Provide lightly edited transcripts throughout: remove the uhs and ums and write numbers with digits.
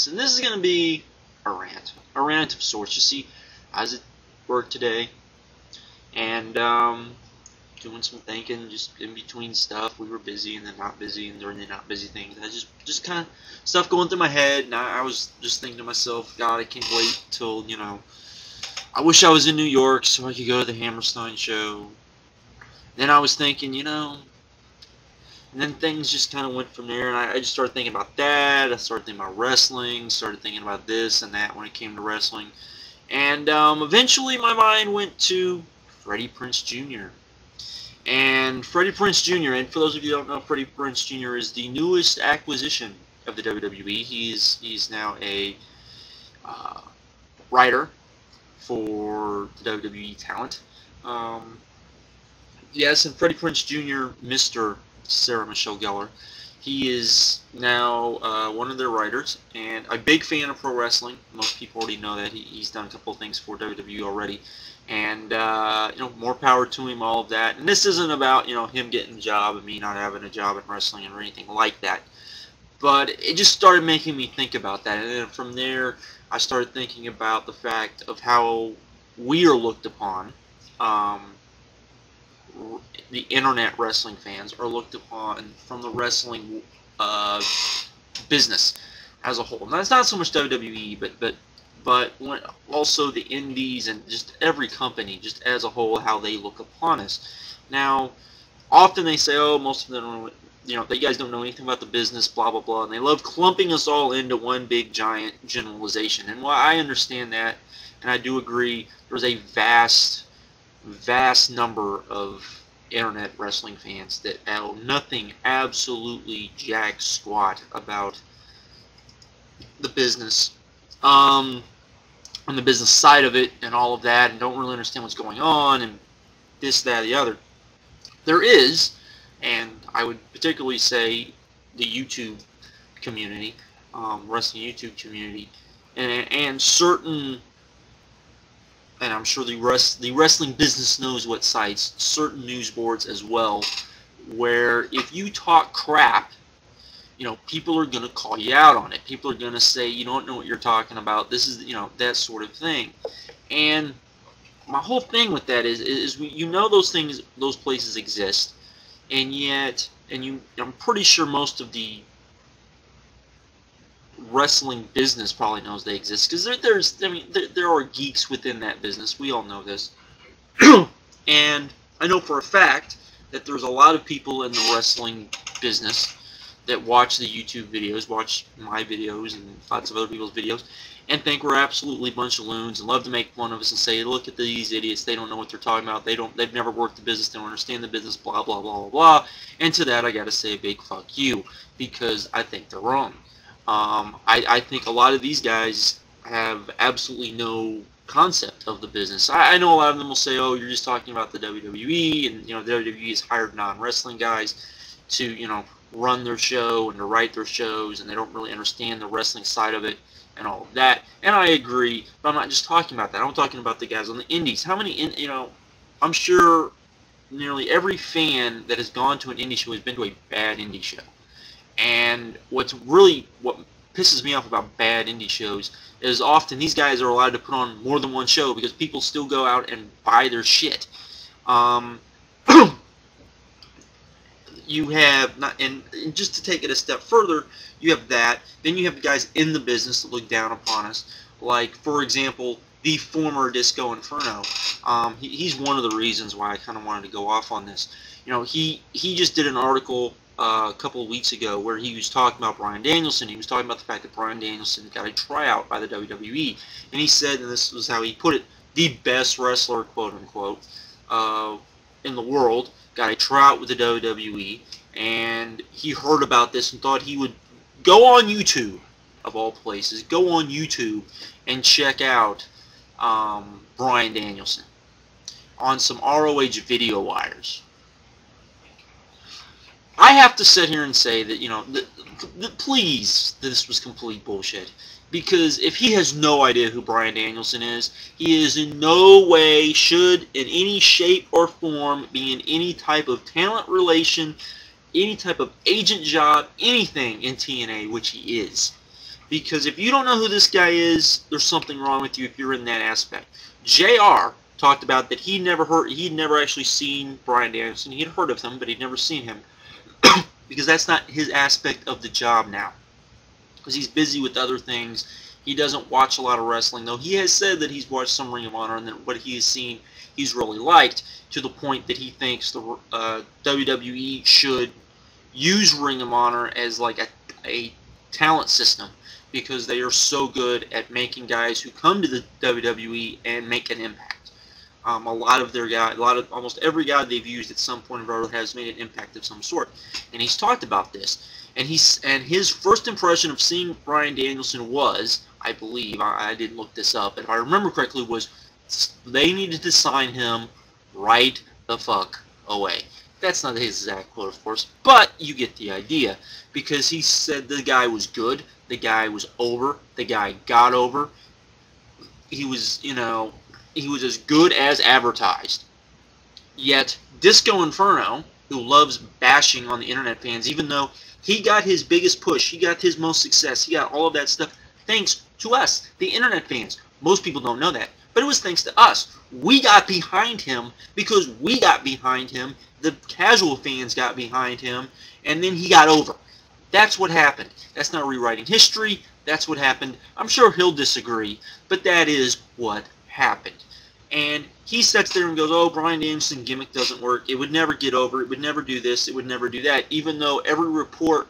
this. And this is going to be a rant of sorts. You see, I was at work today, and doing some thinking, just in between stuff. We were busy, and then not busy, and during the not busy things, I just kind of stuff going through my head, and I was just thinking to myself, God, I can't wait till, you know, I wish I was in New York so I could go to the Hammerstein show. Then I was thinking, you know, and then things just kind of went from there, and I just started thinking about that. I started thinking about wrestling, started thinking about this and that when it came to wrestling. And eventually my mind went to Freddie Prinze Jr. And Freddie Prinze Jr., and for those of you who don't know, Freddie Prinze Jr. is the newest acquisition of the WWE. He's now a writer for the WWE talent. Yes, and Freddie Prinze Jr., Mr. Sarah Michelle Gellar, he is now one of their writers, and a big fan of pro wrestling. Most people already know that. He's done a couple of things for WWE already, and you know, more power to him, all of that. And this isn't about, you know, him getting a job and me not having a job in wrestling or anything like that. But it just started making me think about that, and then from there, I started thinking about the fact of how we are looked upon. The internet wrestling fans are looked upon from the wrestling business as a whole. Now, it's not so much WWE, but also the indies and just every company, just as a whole, how they look upon us. Now, often they say, "Oh, most of them don't, you know, you guys don't know anything about the business, blah blah blah," and they love clumping us all into one big giant generalization. And while I understand that, and I do agree, there's a vast number of internet wrestling fans that know nothing, absolutely jack squat about the business, on the business side of it and all of that, and don't really understand what's going on and this, that, the other. There is, and I would particularly say the YouTube community, wrestling YouTube community, and certain, and I'm sure the wrestling business knows what sites, certain news boards as well, where if you talk crap, you know, people are going to call you out on it. People are going to say, you don't know what you're talking about. This is, you know, that sort of thing. And my whole thing with that is you know those things, those places exist, and yet, I'm pretty sure most of the wrestling business probably knows they exist, because there are geeks within that business. We all know this. And I know for a fact that there's a lot of people in the wrestling business that watch the YouTube videos, watch my videos and lots of other people's videos, and think we're absolutely a bunch of loons and love to make fun of us and say, look at these idiots, they don't know what they're talking about, they've never worked the business, they don't understand the business, blah blah blah blah blah. And to that I gotta say a big fuck you, because I think they're wrong. I think a lot of these guys have absolutely no concept of the business. I know a lot of them will say, oh, you're just talking about the WWE, and, you know, the WWE has hired non-wrestling guys to, you know, run their show and to write their shows, and they don't really understand the wrestling side of it and all of that. And I agree, but I'm not just talking about that. I'm talking about the guys on the indies. How many, you know, I'm sure nearly every fan that has gone to an indie show has been to a bad indie show. And what pisses me off about bad indie shows is often these guys are allowed to put on more than one show because people still go out and buy their shit. You have not, and just to take it a step further, you have that. Then you have the guys in the business that look down upon us. Like, for example, the former Disco Inferno. He's one of the reasons why I kind of wanted to go off on this. You know, he just did an article a couple of weeks ago where he was talking about Bryan Danielson. He was talking about the fact that Bryan Danielson got a tryout by the WWE, and he said, and this was how he put it, the best wrestler, quote unquote, in the world got a tryout with the WWE, and he heard about this and thought he would go on YouTube, of all places, go on YouTube and check out Bryan Danielson on some ROH video wires. I have to sit here and say that, you know, please, this was complete bullshit. Because if he has no idea who Bryan Danielson is, he is in no way, should, in any shape or form, be in any type of talent relation, any type of agent job, anything in TNA, which he is. Because if you don't know who this guy is, there's something wrong with you if you're in that aspect. JR talked about that he'd never actually seen Bryan Danielson. He'd heard of him, but he'd never seen him. Because that's not his aspect of the job now. Because he's busy with other things. He doesn't watch a lot of wrestling, though he has said that he's watched some Ring of Honor and that what he has seen he's really liked, to the point that he thinks the WWE should use Ring of Honor as like a talent system, because they are so good at making guys who come to the WWE and make an impact. Almost every guy they've used at some point or other has made an impact of some sort, and he's talked about this. And his first impression of seeing Bryan Danielson was, I believe, I didn't look this up, but if I remember correctly, was they needed to sign him right the fuck away. That's not his exact quote, of course, but you get the idea, because he said the guy was good, the guy was over, the guy got over. He was, he was as good as advertised. Yet Disco Inferno, who loves bashing on the internet fans, even though he got his biggest push, he got his most success, he got all of that stuff thanks to us, the internet fans. Most people don't know that, but it was thanks to us. We got behind him because we got behind him, the casual fans got behind him, and then he got over. That's what happened. That's not rewriting history. That's what happened. I'm sure he'll disagree, but that is what happened. And he sits there and goes, oh, Bryan Danielson gimmick doesn't work. It would never get over. It would never do this. It would never do that. Even though every report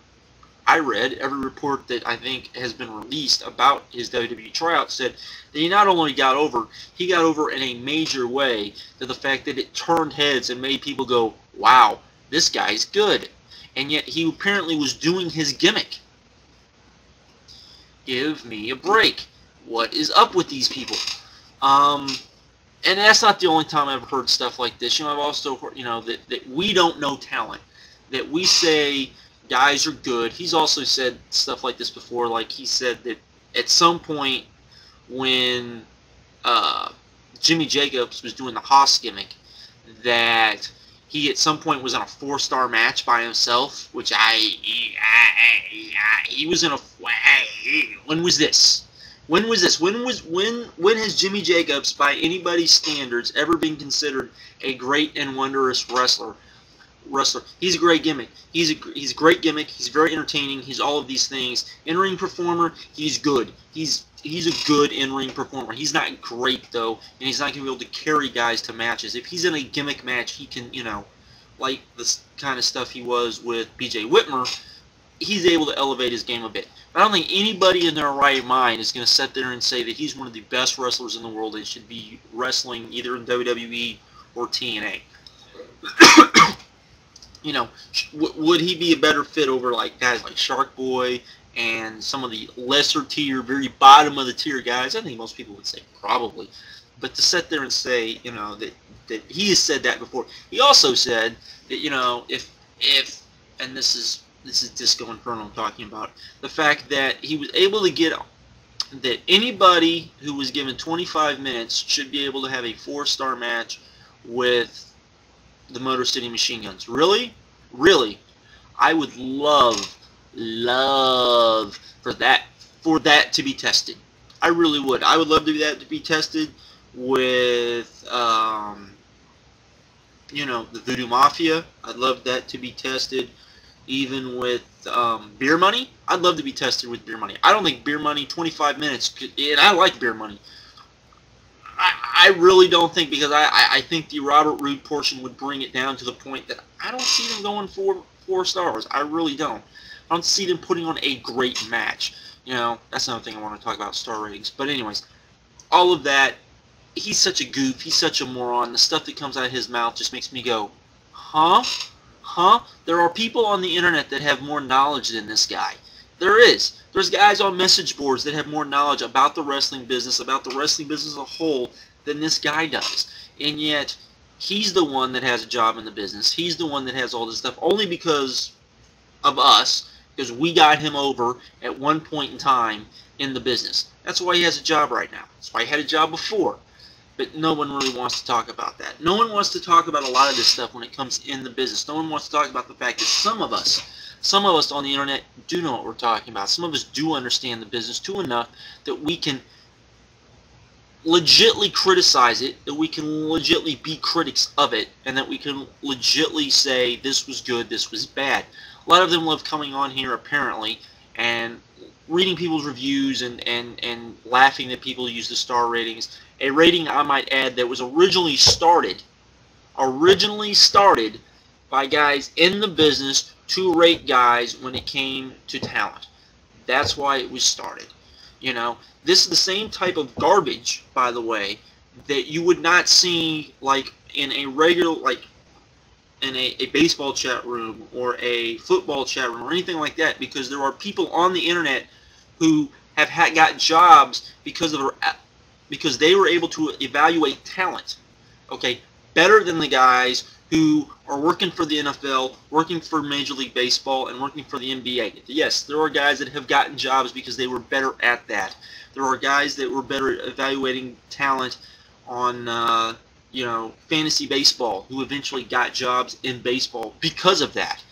I read, every report that I think has been released about his WWE tryout said that he not only got over, he got over in a major way, to the fact that it turned heads and made people go, wow, this guy's good. And yet he apparently was doing his gimmick. Give me a break. What is up with these people? And that's not the only time I've heard stuff like this. I've also heard, that we don't know talent. That we say guys are good. He's also said stuff like this before. Like he said that at some point when Jimmy Jacobs was doing the Haas gimmick, that he at some point was in a 4-star match by himself, which he was in a. When was this? When was this? When has Jimmy Jacobs, by anybody's standards, ever been considered a great and wondrous wrestler? He's a great gimmick. He's a great gimmick. He's very entertaining. He's all of these things. In-ring performer, he's good. He's a good in-ring performer. He's not great though, and he's not gonna be able to carry guys to matches. If he's in a gimmick match, he can, like this kind of stuff he was with B.J. Whitmer, he's able to elevate his game a bit. But I don't think anybody in their right mind is going to sit there and say that he's one of the best wrestlers in the world and should be wrestling either in WWE or TNA. Would he be a better fit over like guys like Shark Boy and some of the lesser tier, very bottom of the tier guys? I think most people would say probably. But to sit there and say, that he has said that before. He also said that, if and this is Disco Inferno I'm talking about, the fact that he was able to get that anybody who was given 25 minutes should be able to have a 4-star match with the Motor City Machine Guns. Really? Really? I would love for that to be tested. I really would. I would love that to be tested with, the Voodoo Mafia. I'd love that to be tested even with Beer Money. I'd love to be tested with Beer Money. I don't think Beer Money 25 minutes and I like Beer Money. I really don't think, because I think the Robert Roode portion would bring it down to the point that I don't see them going for 4 stars. I really don't. I don't see them putting on a great match. That's another thing I want to talk about, star ratings. But anyways, all of that, he's such a goof. He's such a moron. The stuff that comes out of his mouth just makes me go, huh? Huh? There are people on the internet that have more knowledge than this guy. There is. There's guys on message boards that have more knowledge about the wrestling business as a whole, than this guy does. And yet, he's the one that has a job in the business. He's the one that has all this stuff, only because of us, because we got him over at one point in time in the business. That's why he has a job right now. That's why he had a job before. but no one really wants to talk about that. No one wants to talk about a lot of this stuff when it comes in the business. No one wants to talk about the fact that some of us on the internet do know what we're talking about. Some of us do understand the business too enough that we can legitly criticize it, that we can legitly be critics of it, and that we can legitly say this was good, this was bad. A lot of them love coming on here apparently and reading people's reviews and laughing that people use the star ratings. A rating, I might add, that was originally started by guys in the business to rate guys when it came to talent. That's why it was started. You know, this is the same type of garbage, by the way, that you would not see like in a regular, like in a baseball chat room or a football chat room or anything like that, because there are people on the internet who have got jobs because they were able to evaluate talent, okay, better than the guys who are working for the NFL, working for Major League Baseball, and working for the NBA. Yes, there are guys that have gotten jobs because they were better at that. There are guys that were better at evaluating talent on, you know, fantasy baseball, who eventually got jobs in baseball because of that.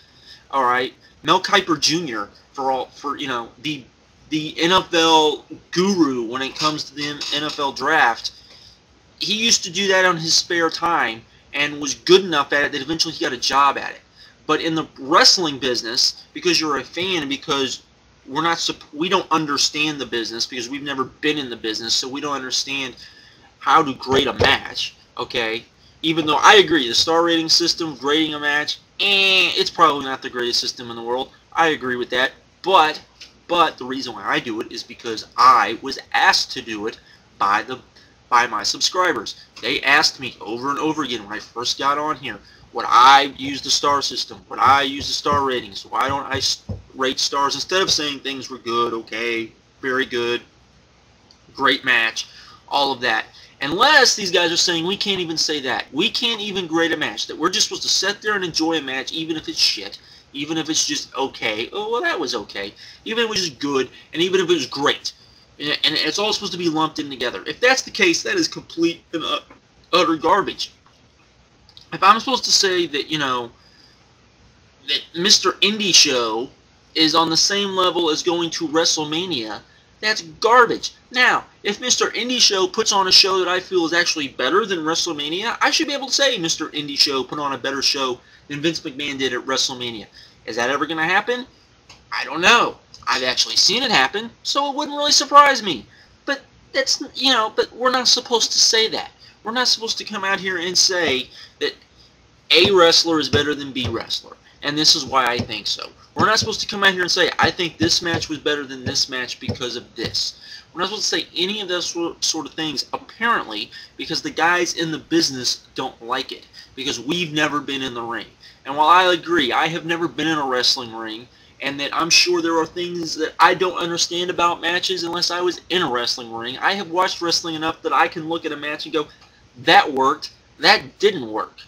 All right, Mel Kiper Jr. for you know, the NFL guru when it comes to the NFL draft. He used to do that on his spare time and was good enough at it that eventually he got a job at it. But in the wrestling business, because you're a fan and because we don't understand the business, because we've never been in the business, so we don't understand how to grade a match, okay? Even though I agree, the star rating system, grading a match, it's probably not the greatest system in the world. I agree with that. But the reason why I do it is because I was asked to do it by my subscribers. They asked me over and over again when I first got on here, would I use the star system? Would I use the star ratings? Why don't I rate stars instead of saying things were good, okay, very good, great match, all of that? Unless these guys are saying we can't even say that. We can't even grade a match. That we're just supposed to sit there and enjoy a match even if it's shit. Even if it's just okay. Oh, well, that was okay. Even if it was just good, and even if it was great. And it's all supposed to be lumped in together. If that's the case, that is complete and utter garbage. If I'm supposed to say that, you know, that Mr. Indie Show is on the same level as going to WrestleMania, that's garbage. Now, if Mr. Indie Show puts on a show that I feel is actually better than WrestleMania, I should be able to say Mr. Indie Show put on a better show than Vince McMahon did at WrestleMania. Is that ever going to happen? I don't know. I've actually seen it happen, so it wouldn't really surprise me. But that's, you know, but we're not supposed to say that. We're not supposed to come out here and say that A wrestler is better than B wrestler, and this is why I think so. We're not supposed to come out here and say, I think this match was better than this match because of this. We're not supposed to say any of those sort of things, apparently, because the guys in the business don't like it, because we've never been in the ring. And while I agree, I have never been in a wrestling ring, and that I'm sure there are things that I don't understand about matches unless I was in a wrestling ring, I have watched wrestling enough that I can look at a match and go, that worked, that didn't work.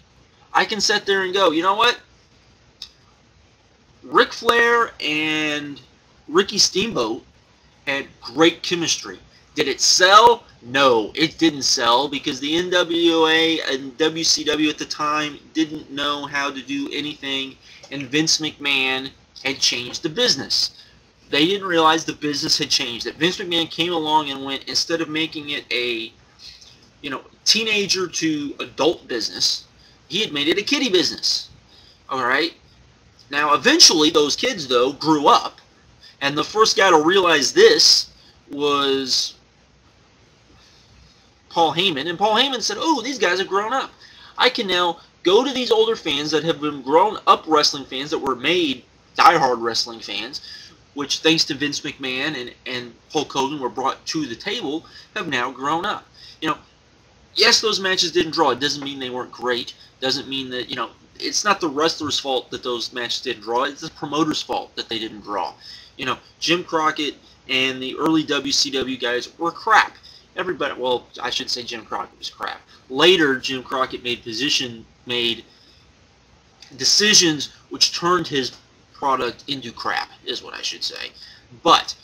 I can sit there and go, you know what? Ric Flair and Ricky Steamboat had great chemistry. Did it sell? No, it didn't sell because the NWA and WCW at the time didn't know how to do anything, and Vince McMahon had changed the business. They didn't realize the business had changed. That Vince McMahon came along and went, instead of making it a, you know, teenager to adult business, he had made it a kiddie business. Alright? Now, eventually, those kids, though, grew up, and the first guy to realize this was Paul Heyman, and Paul Heyman said, oh, these guys have grown up. I can now go to these older fans that have been grown up wrestling fans that were made diehard wrestling fans, which thanks to Vince McMahon and Hulk Hogan were brought to the table, have now grown up. You know, yes, those matches didn't draw. It doesn't mean they weren't great. Doesn't mean that, you know, it's not the wrestler's fault that those matches didn't draw. It's the promoter's fault that they didn't draw. You know, Jim Crockett and the early WCW guys were crap. Everybody, well, I should say Jim Crockett was crap. Later, Jim Crockett made decisions which turned his product into crap, is what I should say. But,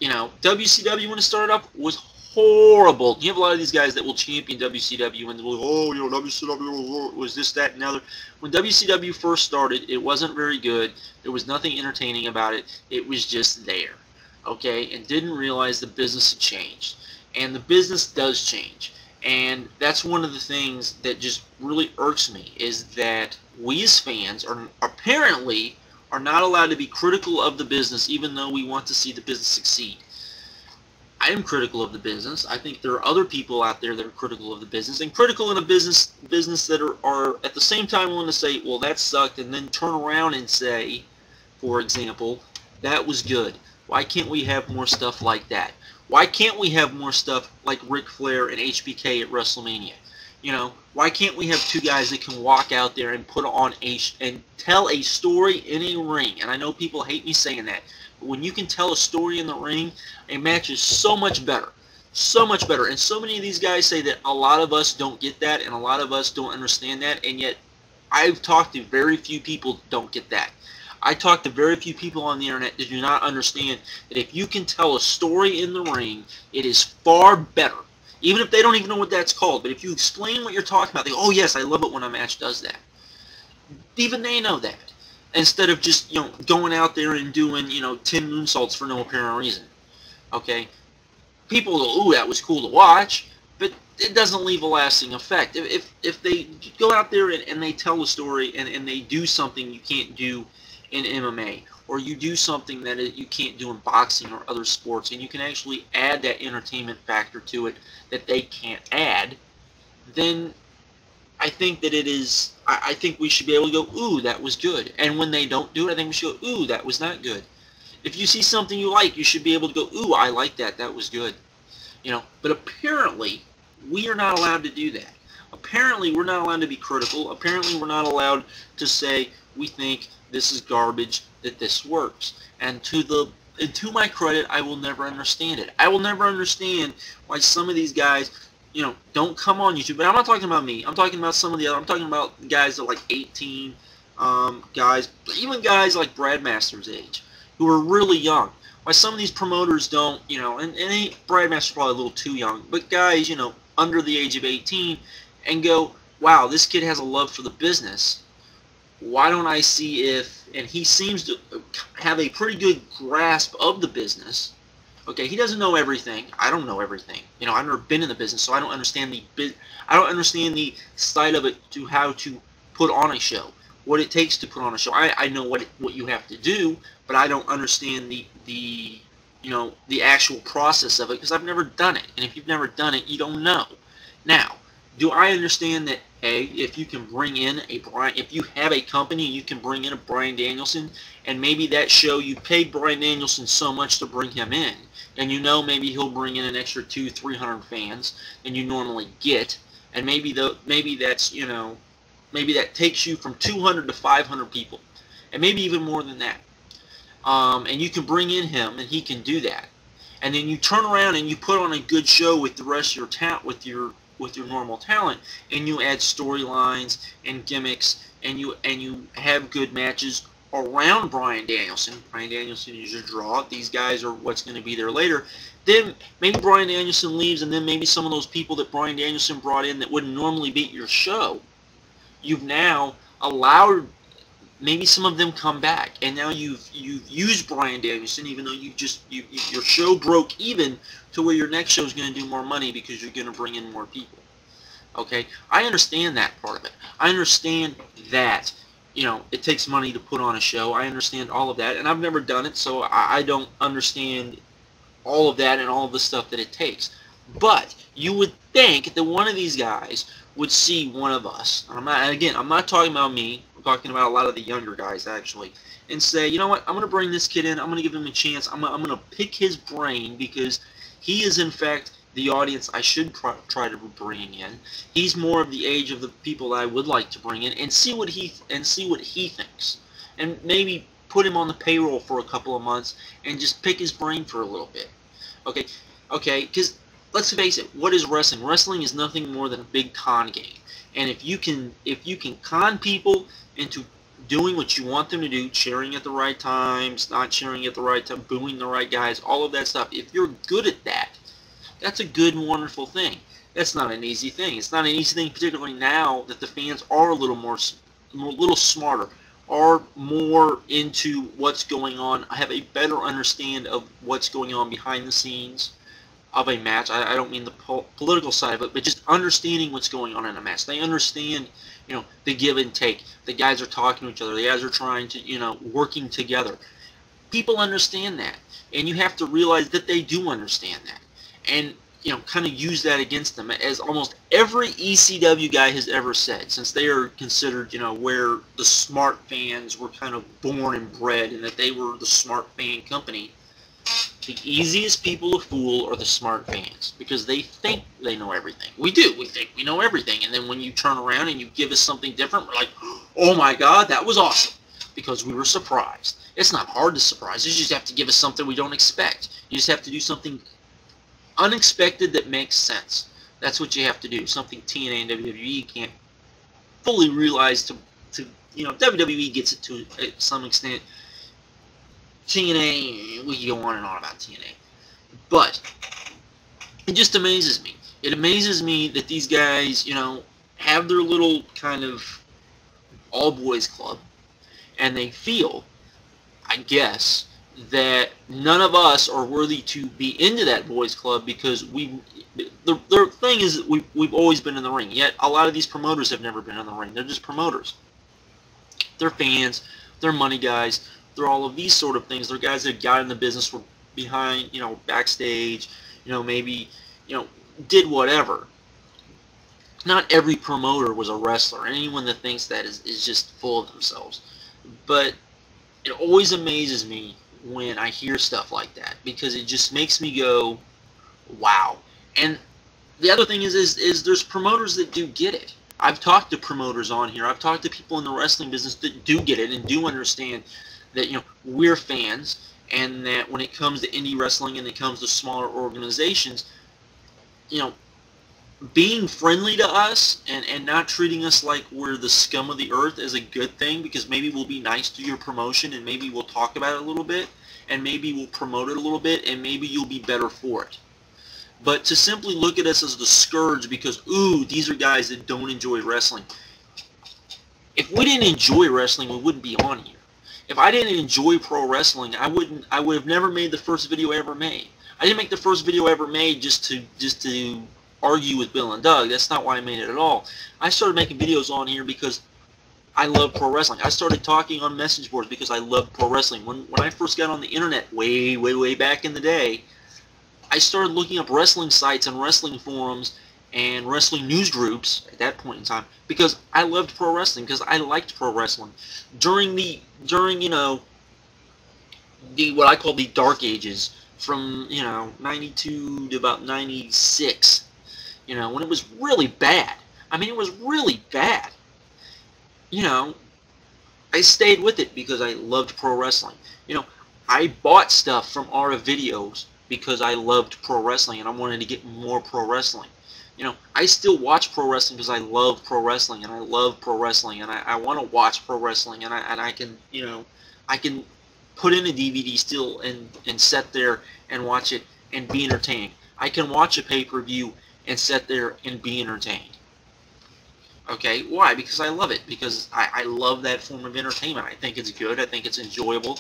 you know, WCW when it started up was horrible. You have a lot of these guys that will champion WCW and they'll be, oh, you know, WCW was this, that, and the other. When WCW first started, it wasn't very good. There was nothing entertaining about it. It was just there, okay, and didn't realize the business had changed. And the business does change. And that's one of the things that just really irks me, is that we as fans are apparently are not allowed to be critical of the business, even though we want to see the business succeed. I am critical of the business. I think there are other people out there that are critical of the business, and critical in a business that are at the same time willing to say, well, that sucked, and then turn around and say, for example, that was good. Why can't we have more stuff like that? Why can't we have more stuff like Ric Flair and HBK at WrestleMania? You know, why can't we have two guys that can walk out there and put on and tell a story in a ring? And I know people hate me saying that, but when you can tell a story in the ring, a match is so much better. So much better. And so many of these guys say that a lot of us don't get that, and a lot of us don't understand that, and yet I've talked to very few people that don't get that. I talk to very few people on the internet that do not understand that if you can tell a story in the ring, it is far better. Even if they don't even know what that's called, but if you explain what you're talking about, they go, oh yes, I love it when a match does that. Even they know that. Instead of just, you know, going out there and doing, you know, 10 moonsaults for no apparent reason. Okay? People go, ooh, that was cool to watch, but it doesn't leave a lasting effect. If they go out there and they tell a story and they do something you can't do in MMA, or you do something that you can't do in boxing or other sports, and you can actually add that entertainment factor to it that they can't add, then I think that it is, I think we should be able to go, ooh, that was good. And when they don't do it, I think we should go, ooh, that was not good. If you see something you like, you should be able to go, ooh, I like that, that was good. You know, but apparently, we are not allowed to do that. Apparently, we're not allowed to be critical. Apparently, we're not allowed to say, we think this is garbage, that this works. And to my credit, I will never understand it. I will never understand why some of these guys, you know, don't come on YouTube. But I'm not talking about me. I'm talking about some of the other. I'm talking about guys that are like 18, guys, even guys like Brad Masters' age, who are really young. Why some of these promoters don't, you know, and Brad Masters probably a little too young, but guys, you know, under the age of 18, and go, wow, this kid has a love for the business. Why don't I see if, and he seems to have a pretty good grasp of the business. Okay, he doesn't know everything. I don't know everything. You know, I've never been in the business, so I don't understand the side of it to how to put on a show, what it takes to put on a show. I know what you have to do, but I don't understand the you know, the actual process of it, because I've never done it. And if you've never done it, you don't know. Now, do I understand that, hey, if you can bring in if you have a company and you can bring in a Bryan Danielson, and maybe that show you paid Bryan Danielson so much to bring him in, and you know maybe he'll bring in an extra 200-300 fans than you normally get, and maybe that's, you know, maybe that takes you from 200 to 500 people, and maybe even more than that. And you can bring in him, and he can do that, and then you turn around and you put on a good show with the rest of your talent, with your normal talent, and you add storylines and gimmicks, and you have good matches around Bryan Danielson. Bryan Danielson is your draw. These guys are what's going to be there later. Then maybe Bryan Danielson leaves, and then maybe some of those people that Bryan Danielson brought in that wouldn't normally be at your show, you've now allowed maybe some of them come back, and now you've used Bryan Danielson, even though your show broke even to where your next show is going to do more money because you're going to bring in more people. Okay, I understand that part of it. I understand that, you know, it takes money to put on a show. I understand all of that, and I've never done it, so I don't understand all of that and all of the stuff that it takes. But you would think that one of these guys would see one of us. I'm not talking about me. I'm talking about a lot of the younger guys, actually, and say, you know what, I'm going to bring this kid in. I'm going to give him a chance. I'm going to pick his brain, because he is, in fact, the audience I should try to bring in. He's more of the age of the people that I would like to bring in, and see what he thinks, and maybe put him on the payroll for a couple of months and just pick his brain for a little bit. Okay, because let's face it, what is wrestling? Wrestling is nothing more than a big con game, and if you can con people into doing what you want them to do, cheering at the right times, not cheering at the right time, booing the right guys, all of that stuff, if you're good at that, That's a good and wonderful thing. That's not an easy thing. It's not an easy thing, particularly now that the fans are a little smarter, are more into what's going on, have a better understand of what's going on behind the scenes of a match. I don't mean the political side of it, but just understanding what's going on in a match. They understand, the give and take. The guys are talking to each other. The guys are trying to, working together. People understand that, and you have to realize that they do understand that, and kind of use that against them, as almost every ECW guy has ever said, since they are considered, where the smart fans were kind of born and bred, and that they were the smart fan company. The easiest people to fool are the smart fans, because they think they know everything. We do. We think we know everything, and then when you turn around and you give us something different, we're like, oh my God, that was awesome, because we were surprised. It's not hard to surprise. You just have to give us something we don't expect. You just have to do something unexpected that makes sense. That's what you have to do. Something TNA and WWE can't fully realize. WWE gets it to some extent. TNA, we can go on and on about TNA. But it just amazes me. It amazes me that these guys, have their little kind of all-boys club, and they feel, I guess, that none of us are worthy to be into that boys club, because the thing is that we've always been in the ring. Yet a lot of these promoters have never been in the ring. They're just promoters. They're fans. They're money guys. They're all of these sort of things. They're guys that got in the business, were behind, backstage, maybe, did whatever. Not every promoter was a wrestler. Anyone that thinks that is just full of themselves. But it always amazes me when I hear stuff like that, because it just makes me go, wow. And the other thing is there's promoters that do get it. I've talked to promoters on here. I've talked to people in the wrestling business that do get it and do understand that, we're fans, and that when it comes to indie wrestling and it comes to smaller organizations, being friendly to us and not treating us like we're the scum of the earth is a good thing, because maybe we'll be nice to your promotion, and maybe we'll talk about it a little bit, and maybe we'll promote it a little bit, and maybe you'll be better for it. But to simply look at us as the scourge because, ooh, these are guys that don't enjoy wrestling. If we didn't enjoy wrestling, we wouldn't be on here. If I didn't enjoy pro wrestling, I would have never made the first video I ever made. I didn't make the first video I ever made just to argue with Bill and Doug. That's not why I made it at all. I started making videos on here because I love pro wrestling. I started talking on message boards because I love pro wrestling. When I first got on the internet, way back in the day, I started looking up wrestling sites and wrestling forums and wrestling news groups at that point in time, because I loved pro wrestling, because I liked pro wrestling. During what I call the dark ages, from 92 to about 96, when it was really bad. I mean, it was really bad. I stayed with it because I loved pro wrestling. I bought stuff from Aura Videos because I loved pro wrestling and I wanted to get more pro wrestling. I still watch pro wrestling because I love pro wrestling, and I love pro wrestling, and I want to watch pro wrestling, and I can, I can put in a DVD still and sit there and watch it and be entertained. I can watch a pay-per-view and sit there and be entertained. Okay, why? Because I love it. Because I love that form of entertainment. I think it's good. I think it's enjoyable,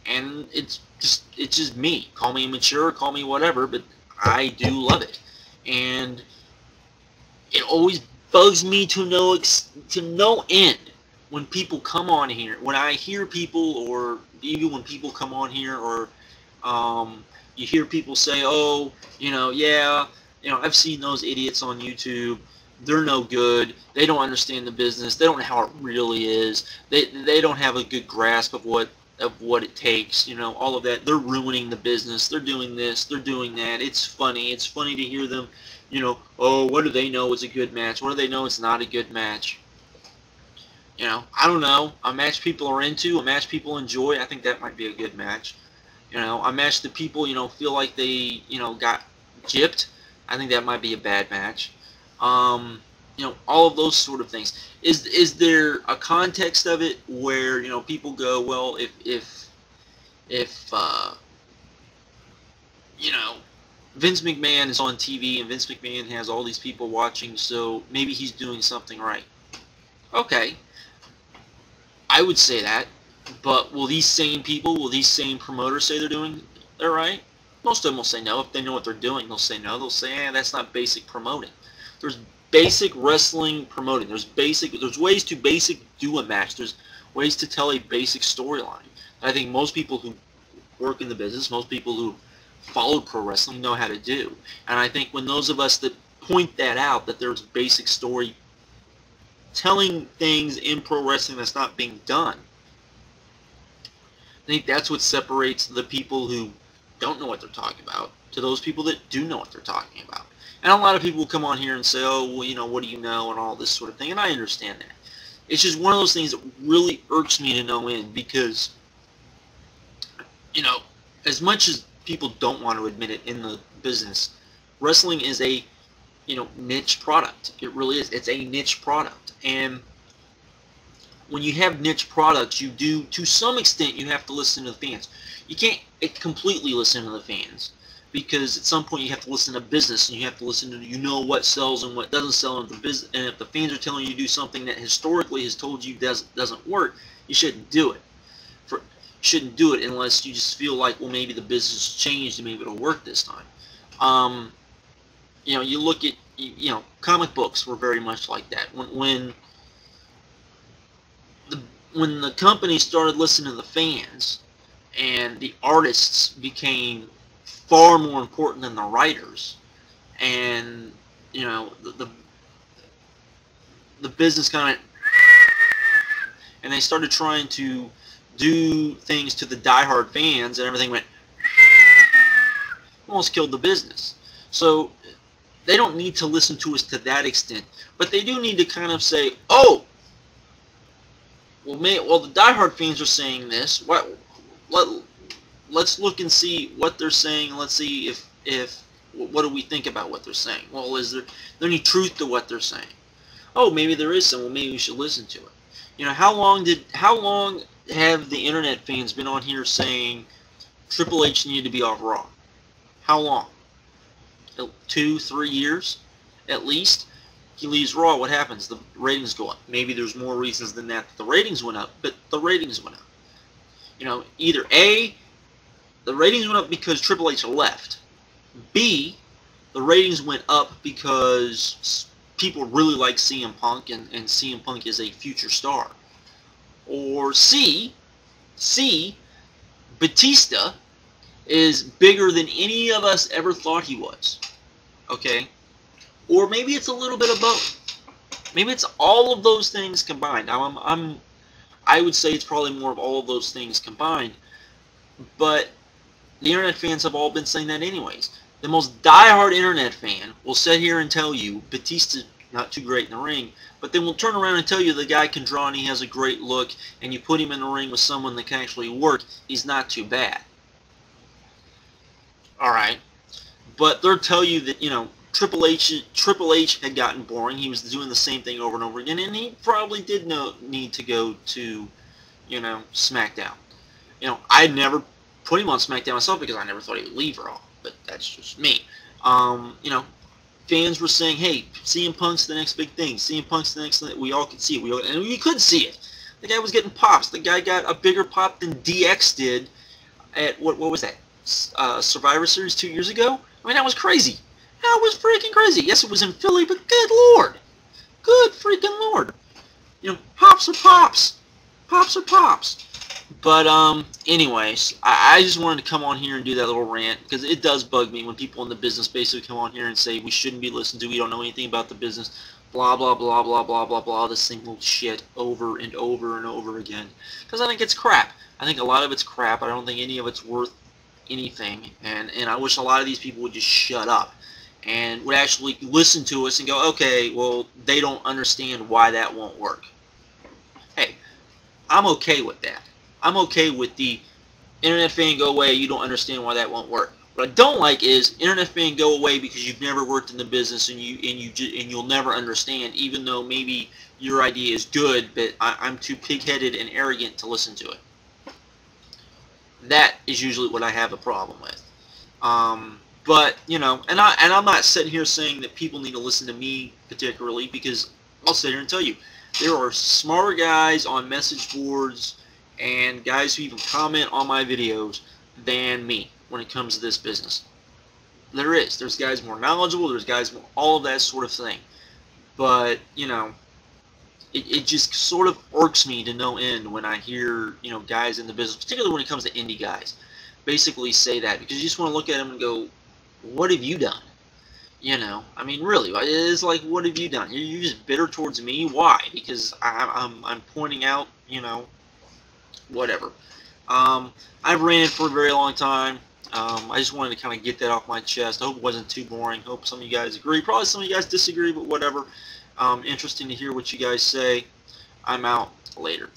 and it's just me. Call me immature, call me whatever, but I do love it. And it always bugs me to no end when people come on here. When I hear people, or even when people come on here, or you hear people say, "Oh, yeah, I've seen those idiots on YouTube. They're no good. They don't understand the business. They don't know how it really is. They don't have a good grasp of what it takes. All of that. They're ruining the business. They're doing this. They're doing that. It's funny. It's funny to hear them. Oh, what do they know is a good match? What do they know it's not a good match? I don't know. A match people are into, a match people enjoy. I think that might be a good match. A match that people feel like they got gypped. I think that might be a bad match. All of those sort of things. Is there a context of it where people go, well, if Vince McMahon is on TV and Vince McMahon has all these people watching, so maybe he's doing something right. Okay, I would say that, but will these same people, will these same promoters say they're doing it right? Most of them will say no. If they know what they're doing, they'll say no. They'll say, that's not basic promoting. There's basic wrestling promoting. There's ways to basic do a match. There's ways to tell a basic storyline. I think most people who work in the business, most people who follow pro wrestling know how to do. And I think when those of us that point that out, that there's basic story telling things in pro wrestling that's not being done, I think that's what separates the people who don't know what they're talking about to those people that do know what they're talking about. And a lot of people will come on here and say, oh, well, what do you know, and all this sort of thing, and I understand that. It's just one of those things that really irks me to no end, because, as much as people don't want to admit it in the business, wrestling is a, niche product. It really is. It's a niche product. And when you have niche products, you do, to some extent, you have to listen to the fans. You can't completely listen to the fans, because at some point you have to listen to business, and you have to listen to, what sells and what doesn't sell in the business. And if the fans are telling you to do something that historically has told you doesn't work, you shouldn't do it. Shouldn't do it unless you just feel like, well, maybe the business has changed and maybe it'll work this time. You look at, comic books were very much like that. When the company started listening to the fans, and the artists became far more important than the writers, and the business kind of, and they started trying to do things to the diehard fans, and everything went, almost killed the business. So they don't need to listen to us to that extent, but they do need to kind of say, oh, well, the diehard fans are saying this. Let's look and see what they're saying. Let's see if what do we think about what they're saying. Well, is there any truth to what they're saying? Oh, maybe there is some. Well, maybe we should listen to it. How long have the internet fans been on here saying Triple H needed to be off Raw? How long? 2, 3 years, at least. He leaves Raw, what happens? The ratings go up. Maybe there's more reasons than that the ratings went up, but the ratings went up. Either A, the ratings went up because Triple H left. B, the ratings went up because people really like CM Punk, and CM Punk is a future star. Or C, Batista is bigger than any of us ever thought he was. Okay? Or maybe it's a little bit of both. Maybe it's all of those things combined. I would say it's probably more of all of those things combined. But the internet fans have all been saying that anyways. The most diehard internet fan will sit here and tell you Batista's not too great in the ring, but then we'll turn around and tell you the guy can draw and he has a great look, and you put him in the ring with someone that can actually work, he's not too bad. Alright. But they'll tell you that, Triple H had gotten boring. He was doing the same thing over and over again, and he probably did need to go to, SmackDown. I'd never put him on SmackDown myself because I never thought he would leave Raw, but that's just me. Fans were saying, hey, CM Punk's the next big thing. CM Punk's the next thing. We all could see it. And we could see it. The guy was getting pops. The guy got a bigger pop than DX did at, what was that, Survivor Series 2 years ago? I mean, that was crazy. That was freaking crazy. Yes, it was in Philly, but good Lord. Good freaking Lord. Pops are pops. Pops are pops. But, anyways, I just wanted to come on here and do that little rant, because it does bug me when people in the business basically come on here and say we shouldn't be listened to, we don't know anything about the business, blah, blah, blah, blah, blah, blah, blah, this single shit over and over and over again. Because I think it's crap. I think a lot of it's crap. I don't think any of it's worth anything, and I wish a lot of these people would just shut up and would actually listen to us and go, okay, well, they don't understand why that won't work. Hey, I'm okay with that. I'm okay with the internet fan go away, you don't understand why that won't work. What I don't like is internet fan go away because you've never worked in the business and you'll never understand, even though maybe your idea is good, but I'm too pig-headed and arrogant to listen to it. That is usually what I have a problem with. But, you know, and I'm not sitting here saying that people need to listen to me particularly, because I'll sit here and tell you, there are smarter guys on message boards and guys who even comment on my videos than me when it comes to this business. There is. There's guys more knowledgeable, there's guys more, all of that sort of thing. But, you know, it just sort of irks me to no end when I hear, you know, guys in the business, particularly when it comes to indie guys, basically say that, because you just want to look at them and go, what have you done? You know, I mean, really, it's like, what have you done? You're just bitter towards me. Why? Because I'm pointing out, you know, whatever. I've ranted for a very long time. I just wanted to kind of get that off my chest. I hope it wasn't too boring. Hope some of you guys agree. Probably some of you guys disagree, but whatever. Interesting to hear what you guys say. I'm out. Later.